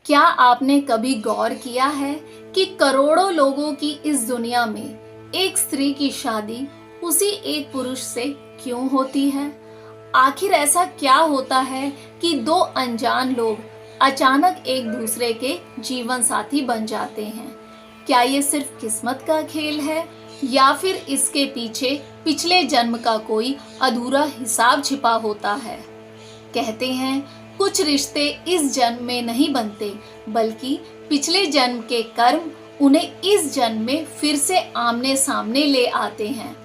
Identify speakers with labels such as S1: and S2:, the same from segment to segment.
S1: क्या आपने कभी गौर किया है कि करोड़ों लोगों की इस दुनिया में एक स्त्री की शादी उसी एक पुरुष से क्यों होती है? आखिर ऐसा क्या होता है कि दो अनजान लोग अचानक एक दूसरे के जीवन साथी बन जाते हैं? क्या ये सिर्फ किस्मत का खेल है या फिर इसके पीछे पिछले जन्म का कोई अधूरा हिसाब छिपा होता है? कहते हैं कुछ रिश्ते इस जन्म में नहीं बनते, बल्कि पिछले जन्म के कर्म उन्हें इस जन्म में फिर से आमने सामने ले आते हैं।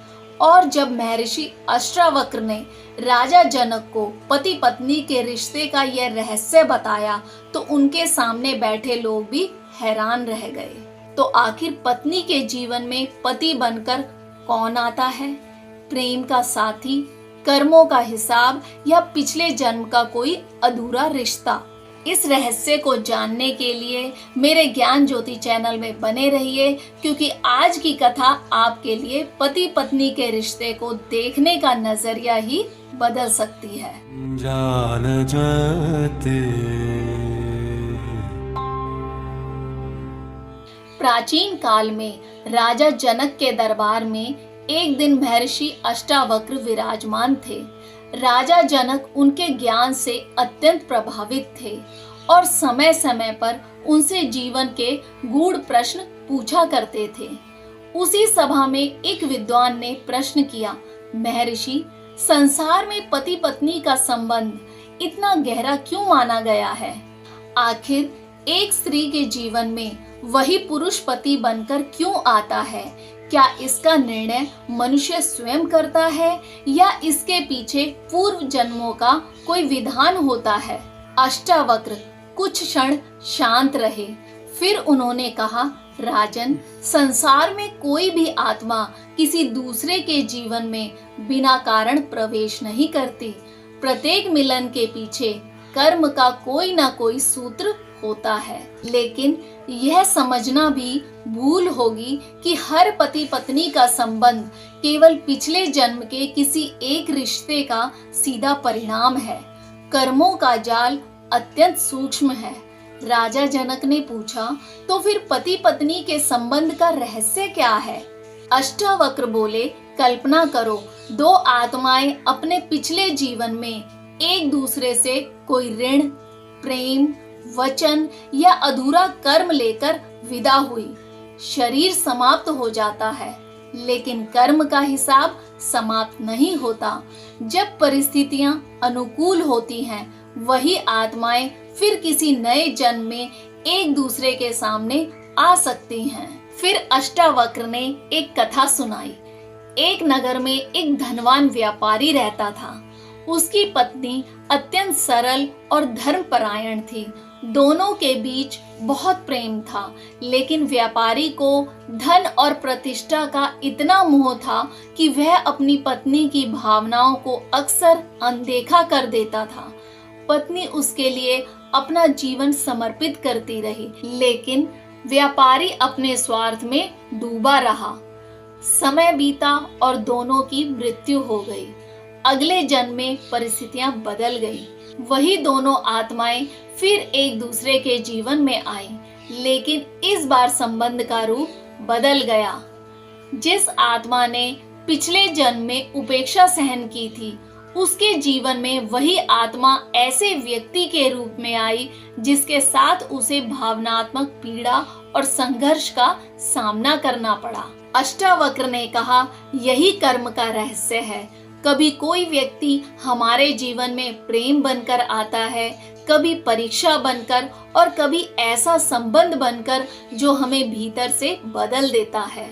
S1: और जब महर्षि अष्टावक्र ने राजा जनक को पति पत्नी के रिश्ते का यह रहस्य बताया तो उनके सामने बैठे लोग भी हैरान रह गए। तो आखिर पत्नी के जीवन में पति बनकर कौन आता है? प्रेम का साथी, कर्मों का हिसाब या पिछले जन्म का कोई अधूरा रिश्ता? इस रहस्य को जानने के लिए मेरे ज्ञान ज्योति चैनल में बने रहिए, क्योंकि आज की कथा आपके लिए पति पत्नी के रिश्ते को देखने का नजरिया ही बदल सकती है। जान जाते। प्राचीन काल में राजा जनक के दरबार में एक दिन महर्षि अष्टावक्र विराजमान थे। राजा जनक उनके ज्ञान से अत्यंत प्रभावित थे और समय समय पर उनसे जीवन के गूढ़ प्रश्न पूछा करते थे। उसी सभा में एक विद्वान ने प्रश्न किया, महर्षि, संसार में पति पत्नी का संबंध इतना गहरा क्यों माना गया है? आखिर एक स्त्री के जीवन में वही पुरुष पति बनकर क्यों आता है? क्या इसका निर्णय मनुष्य स्वयं करता है या इसके पीछे पूर्व जन्मों का कोई विधान होता है? अष्टावक्र कुछ क्षण शांत रहे, फिर उन्होंने कहा, राजन, संसार में कोई भी आत्मा किसी दूसरे के जीवन में बिना कारण प्रवेश नहीं करती। प्रत्येक मिलन के पीछे कर्म का कोई ना कोई सूत्र होता है, लेकिन यह समझना भी भूल होगी कि हर पति पत्नी का संबंध केवल पिछले जन्म के किसी एक रिश्ते का सीधा परिणाम है। कर्मों का जाल अत्यंत सूक्ष्म है। राजा जनक ने पूछा, तो फिर पति पत्नी के संबंध का रहस्य क्या है? अष्टावक्र बोले, कल्पना करो, दो आत्माएं अपने पिछले जीवन में एक दूसरे से कोई ऋण, प्रेम, वचन या अधूरा कर्म लेकर विदा हुई। शरीर समाप्त हो जाता है, लेकिन कर्म का हिसाब समाप्त नहीं होता। जब परिस्थितियां अनुकूल होती हैं, वही आत्माएं फिर किसी नए जन्म में एक दूसरे के सामने आ सकती हैं। फिर अष्टावक्र ने एक कथा सुनाई। एक नगर में एक धनवान व्यापारी रहता था। उसकी पत्नी अत्यंत सरल और धर्मपरायण थी। दोनों के बीच बहुत प्रेम था, लेकिन व्यापारी को धन और प्रतिष्ठा का इतना मोह था कि वह अपनी पत्नी की भावनाओं को अक्सर अनदेखा कर देता था। पत्नी उसके लिए अपना जीवन समर्पित करती रही, लेकिन व्यापारी अपने स्वार्थ में डूबा रहा। समय बीता और दोनों की मृत्यु हो गई। अगले जन्म में परिस्थितियां बदल गई। वही दोनों आत्माएं फिर एक दूसरे के जीवन में आई, लेकिन इस बार संबंध का रूप बदल गया। जिस आत्मा ने पिछले जन्म में उपेक्षा सहन की थी, उसके जीवन में वही आत्मा ऐसे व्यक्ति के रूप में आई जिसके साथ उसे भावनात्मक पीड़ा और संघर्ष का सामना करना पड़ा। अष्टावक्र ने कहा, यही कर्म का रहस्य है। कभी कोई व्यक्ति हमारे जीवन में प्रेम बनकर आता है, कभी परीक्षा बनकर और कभी ऐसा संबंध बनकर जो हमें भीतर से बदल देता है।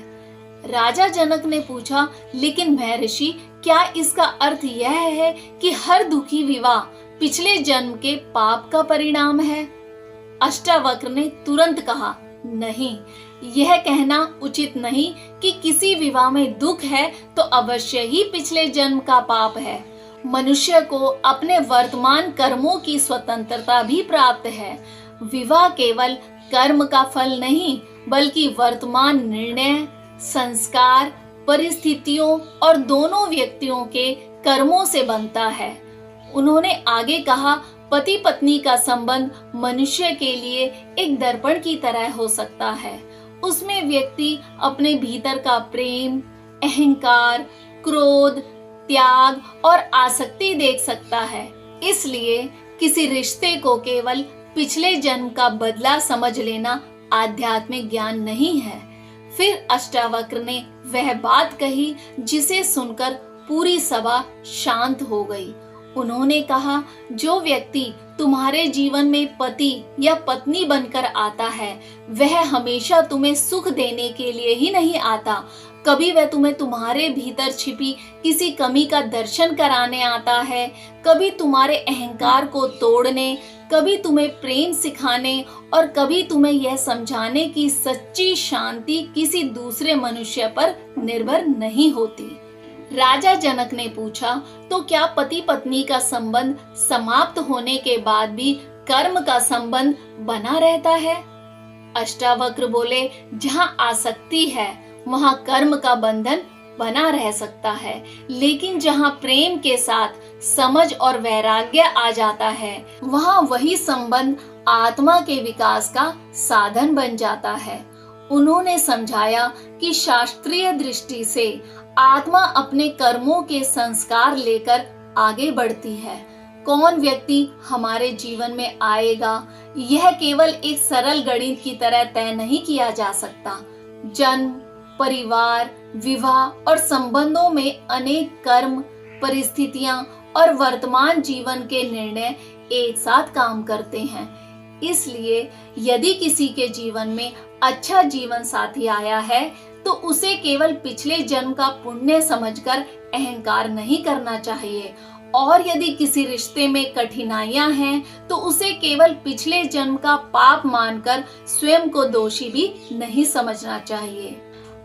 S1: राजा जनक ने पूछा, लेकिन महर्षि, क्या इसका अर्थ यह है कि हर दुखी विवाह पिछले जन्म के पाप का परिणाम है? अष्टावक्र ने तुरंत कहा, नहीं, यह कहना उचित नहीं कि किसी विवाह में दुख है तो अवश्य ही पिछले जन्म का पाप है। मनुष्य को अपने वर्तमान कर्मों की स्वतंत्रता भी प्राप्त है। विवाह केवल कर्म का फल नहीं, बल्कि वर्तमान निर्णय, संस्कार, परिस्थितियों और दोनों व्यक्तियों के कर्मों से बनता है। उन्होंने आगे कहा, पति पत्नी का संबंध मनुष्य के लिए एक दर्पण की तरह हो सकता है। उसमें व्यक्ति अपने भीतर का प्रेम, अहंकार, क्रोध, त्याग और आसक्ति देख सकता है। इसलिए किसी रिश्ते को केवल पिछले जन्म का बदला समझ लेना आध्यात्मिक ज्ञान नहीं है। फिर अष्टावक्र ने वह बात कही जिसे सुनकर पूरी सभा शांत हो गई। उन्होंने कहा, जो व्यक्ति तुम्हारे जीवन में पति या पत्नी बनकर आता है, वह हमेशा तुम्हें सुख देने के लिए ही नहीं आता। कभी वह तुम्हें तुम्हारे भीतर छिपी किसी कमी का दर्शन कराने आता है, कभी तुम्हारे अहंकार को तोड़ने, कभी तुम्हें प्रेम सिखाने और कभी तुम्हें यह समझाने की सच्ची शांति किसी दूसरे मनुष्य पर निर्भर नहीं होती। राजा जनक ने पूछा, तो क्या पति पत्नी का संबंध समाप्त होने के बाद भी कर्म का संबंध बना रहता है? अष्टावक्र बोले, जहाँ आसक्ति है वहाँ कर्म का बंधन बना रह सकता है, लेकिन जहाँ प्रेम के साथ समझ और वैराग्य आ जाता है, वहाँ वही संबंध आत्मा के विकास का साधन बन जाता है। उन्होंने समझाया कि शास्त्रीय दृष्टि से आत्मा अपने कर्मों के संस्कार लेकर आगे बढ़ती है। कौन व्यक्ति हमारे जीवन में आएगा, यह केवल एक सरल गणित की तरह तय नहीं किया जा सकता। जन्म, परिवार, विवाह और संबंधों में अनेक कर्म, परिस्थितियां और वर्तमान जीवन के निर्णय एक साथ काम करते हैं। इसलिए यदि किसी के जीवन में अच्छा जीवन साथी आया है, तो उसे केवल पिछले जन्म का पुण्य समझकर अहंकार नहीं करना चाहिए, और यदि किसी रिश्ते में कठिनाइयां हैं, तो उसे केवल पिछले जन्म का पाप मानकर स्वयं को दोषी भी नहीं समझना चाहिए।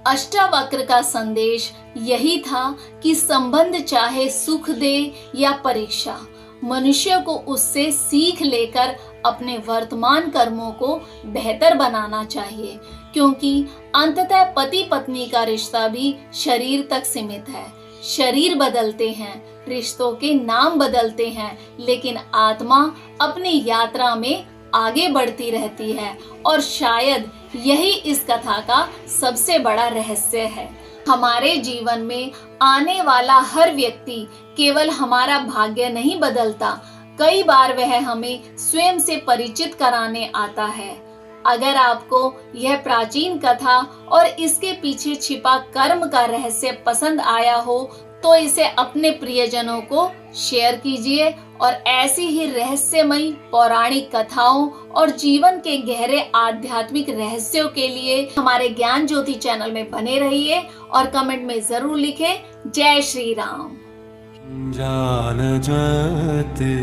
S1: अष्टावक्र का संदेश यही था कि संबंध चाहे सुख दे या परीक्षा, मनुष्य को उससे सीख लेकर अपने वर्तमान कर्मों को बेहतर बनाना चाहिए, क्योंकि अंततः पति पत्नी का रिश्ता भी शरीर तक सीमित है। शरीर बदलते हैं, रिश्तों के नाम बदलते हैं, लेकिन आत्मा अपनी यात्रा में आगे बढ़ती रहती है, और शायद यही इस कथा का सबसे बड़ा रहस्य है। हमारे जीवन में आने वाला हर व्यक्ति केवल हमारा भाग्य नहीं बदलता, कई बार वह हमें स्वयं से परिचित कराने आता है। अगर आपको यह प्राचीन कथा और इसके पीछे छिपा कर्म का रहस्य पसंद आया हो, तो इसे अपने प्रियजनों को शेयर कीजिए, और ऐसी ही रहस्यमयी पौराणिक कथाओं और जीवन के गहरे आध्यात्मिक रहस्यों के लिए हमारे ज्ञान ज्योति चैनल में बने रहिए, और कमेंट में जरूर लिखें, जय श्री राम।
S2: जान जाते